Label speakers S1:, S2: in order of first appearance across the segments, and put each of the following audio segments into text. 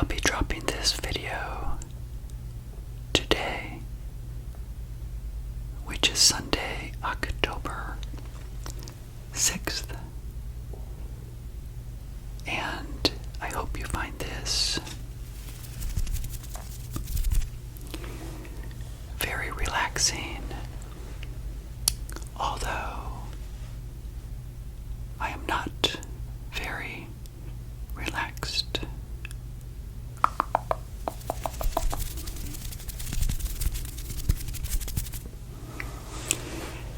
S1: I'll be dropping this video today, which is Sunday, October 6th. And I hope you find this very relaxing, although I am not very relaxed.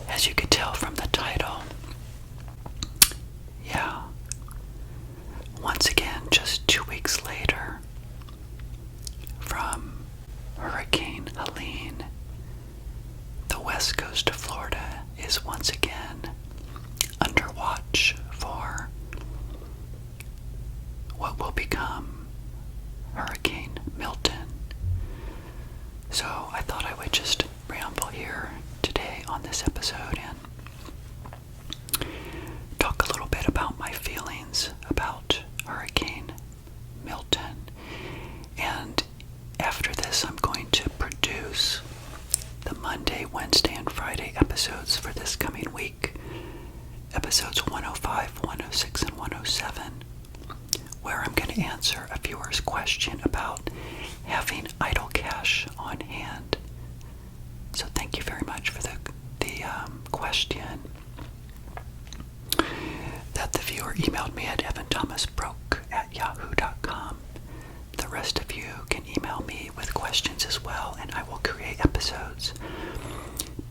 S1: As you could tell from the title, once again, just 2 weeks later, from Hurricane Helene, the west coast of Florida is once again under watch for what will become Hurricane Milton. So I thought I would just ramble here today on this episode and talk a little bit about my feelings about Hurricane Milton. And after this, I'm going to produce the Monday, Wednesday, and Friday episodes for this coming week. Episodes 105, 106, and 107, where I'm going to answer a viewer's question about having idle cash on hand. So thank you very much for the question that the viewer emailed me at evanthomasbroke@yahoo.com. The rest of you can email me with questions as well, and I will create episodes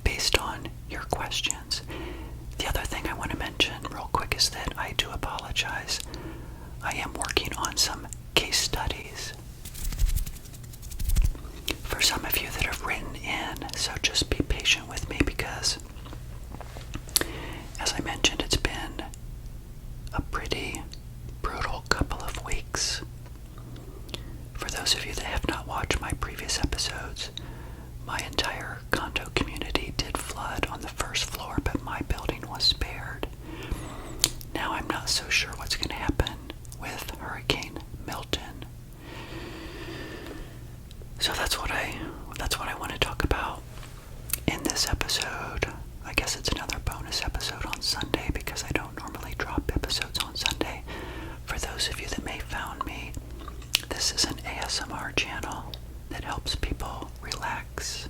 S1: based on your questions. The other thing I want to mention real quick is that I do apologize. I am working on some case studies for some of you that have written in, so just be patient with me because, as I mentioned, it's been a pretty brutal couple of weeks. For those of you that have not watched my previous episodes, my entire condo community did flood on the first floor, but my building was spared. Now I'm not so sure what's going to happen with Hurricane Milton. So that's what I want to talk about in this episode. I guess it's another bonus episode on Sunday because I don't normally drop episodes on Sunday. For those of you that may found me, this is an ASMR channel that helps people relax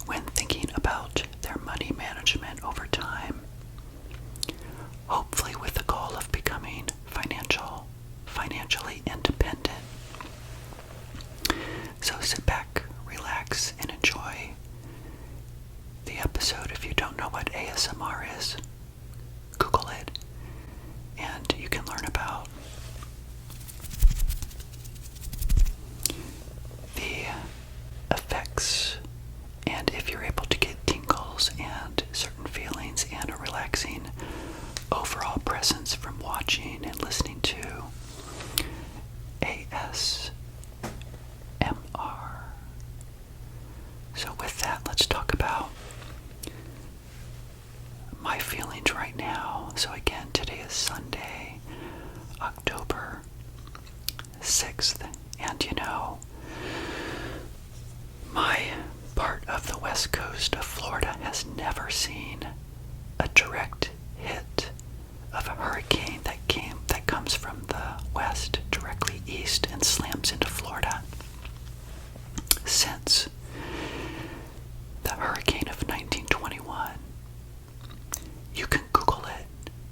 S1: when thinking about their money management over time, hopefully with the goal of becoming financially independent. So sit back, relax, and enjoy the episode. If you don't know what ASMR is, Google it, and you can learn about the effects, and if you're able to get tingles and certain feelings and a relaxing overall presence from watching and listening to ASMR. So with that, let's talk about my feelings right now. So again, today is Sunday, October 6th, and my part of the west coast of Florida has never seen a direct hit of a hurricane that comes from the west directly east and slams into Florida since the hurricane of 1921. You can Google it.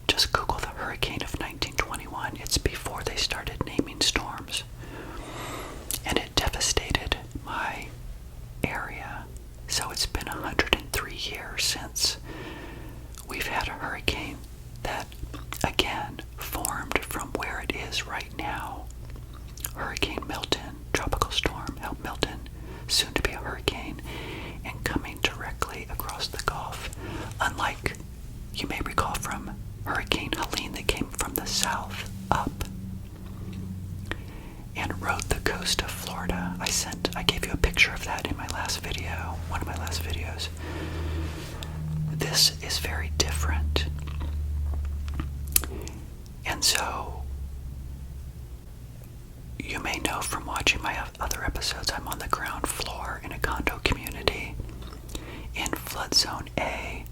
S1: Just Google the hurricane of 1921. It's before they started naming storms. And it devastated my area. So it's been 103 years since we've had a hurricane that, again, formed from where it is right now. Hurricane Milton, tropical storm Milton, soon to be a hurricane, and coming directly across the Gulf. Unlike, you may recall, from Hurricane Helene that came from the south up and rode the coast of Florida. I gave you a picture of that in my last video, one of my last videos. This is very different. And so you may know from watching my other episodes, I'm on the ground floor in a condo community in flood zone A.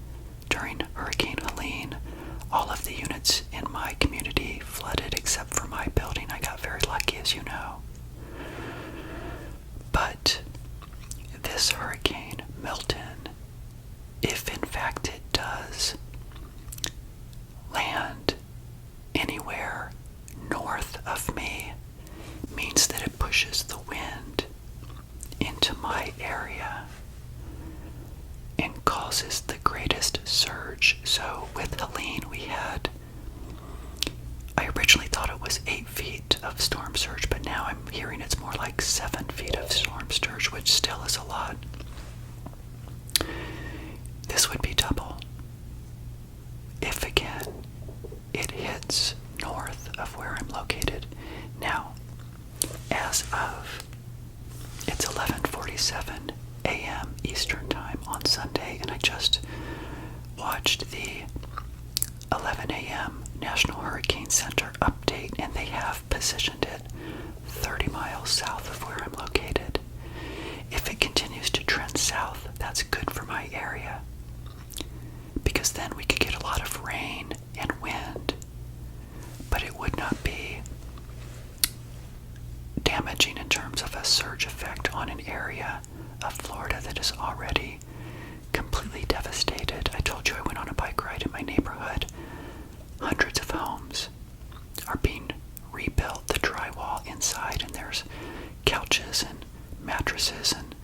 S1: During Hurricane Helene, all of the units in my community flooded except for my building. I got very lucky, as you know. But this hurricane, Milton, if in fact it does land anywhere north of me, means that it pushes the wind into my area and causes the greatest surge. So with Helene, I originally thought it was 8 feet of storm surge, but now I'm hearing it's more like 7 feet of storm surge, which still is a lot. This would be double if, again, it hits north of where I'm located. Now, it's 11:47 a.m. Eastern Time on Sunday, and I just watched the 11 a.m. National Hurricane Center update, and they have positioned it 30 miles south of where I'm located. If it continues to trend south, that's good for my area, because then we could get a lot of rain and wind, but it would not be damaging in terms of a surge effect on an area of Florida that is already completely devastated. I told you I went on a bike ride in my neighborhood. Hundreds of homes are being rebuilt, the drywall inside, and there's couches and mattresses and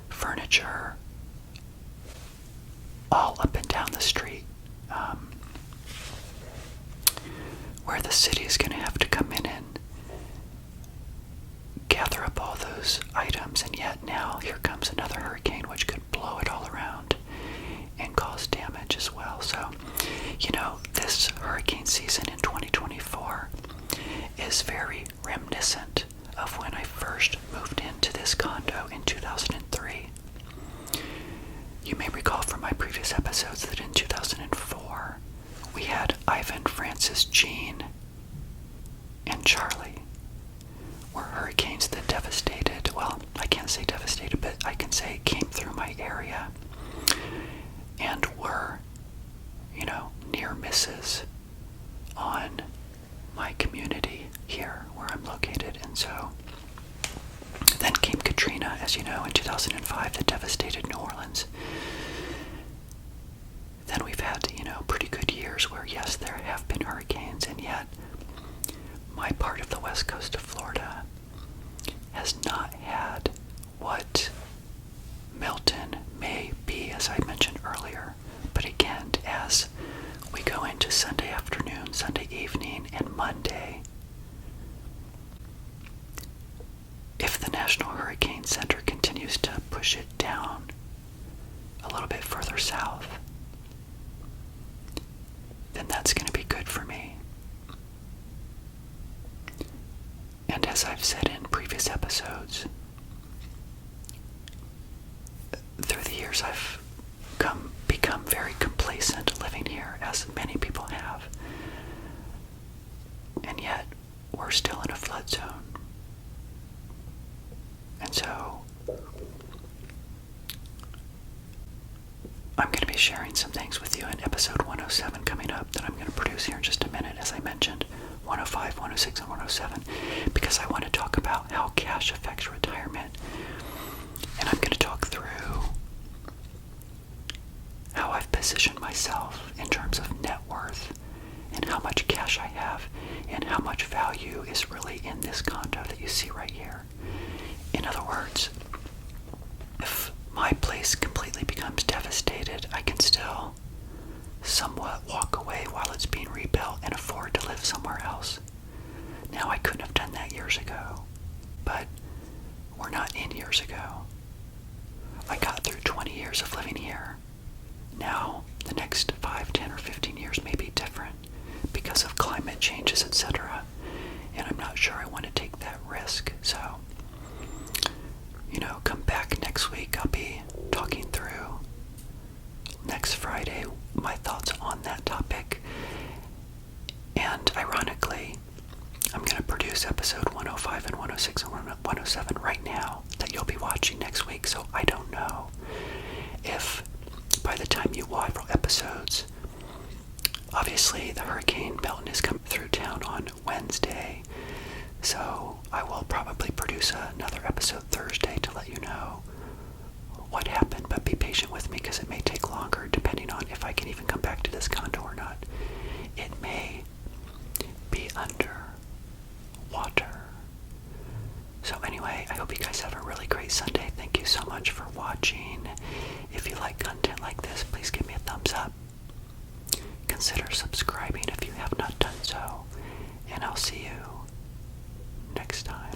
S1: furniture all up and down the street, where the city is going to have to come in and gather up all those items. And yet now here comes another hurricane which could blow it all around and cause damage as well. So, this hurricane season in 2024 is very reminiscent of when I first moved into this condo in 2003. You may recall from my previous episodes that in 2004 we had Ivan, Francis, Jean, and Charlie were hurricanes that devastated, well, I can't say devastated, but I can say came through my area and were, near misses on my community here where I'm located. And so then came Katrina, as you know, in 2005 that devastated New Orleans. Then we've had, pretty good years where, yes, there have been hurricanes, and yet my part of the west coast of Florida has not had what Milton may be, as I mentioned earlier. But again, as we go into Sunday afternoon, Sunday evening, and Monday, if the National Hurricane Center continues to push it down a little bit further south, then that's going to be good for me. And as I've said in previous episodes, through the years I've become very complacent living here, as many people have. And yet, we're still in a flood zone. And so, I'm going to be sharing some things with you in episode 107 coming up that I'm going to produce here in just a minute, as I mentioned, 105, 106, and 107, because I want to talk about how cash affects retirement. And I'm going to talk through how I've positioned myself in terms of net worth and how much cash I have and how much value is really in this condo that you see right here. In other words, if my place completely becomes devastated, I can still somewhat walk away while it's being rebuilt and afford to live somewhere else. Now, I couldn't have done that years ago, but we're not in years ago. I got through 20 years of living here. Now, the next 5, 10, or 15 years may be different because of climate changes, etc. And I'm not sure I want to take that risk. So, come back next week. I'll be talking through next Friday my thoughts on that topic. And ironically, I'm going to produce episode 105 and 106 106 and 107 right now that you'll be watching next week. So I don't know if by the time you watch episodes, obviously the Hurricane Milton is coming through town on Wednesday. So I will probably produce another episode Thursday to let you know what happened, but be patient with me because it may take longer depending on if I can even come back to this condo or not. It may be under water. So anyway, I hope you guys have a really great Sunday. Thank you so much for watching. If you like content like this, please give me a thumbs up. Consider subscribing if you have not done so. And I'll see you next time.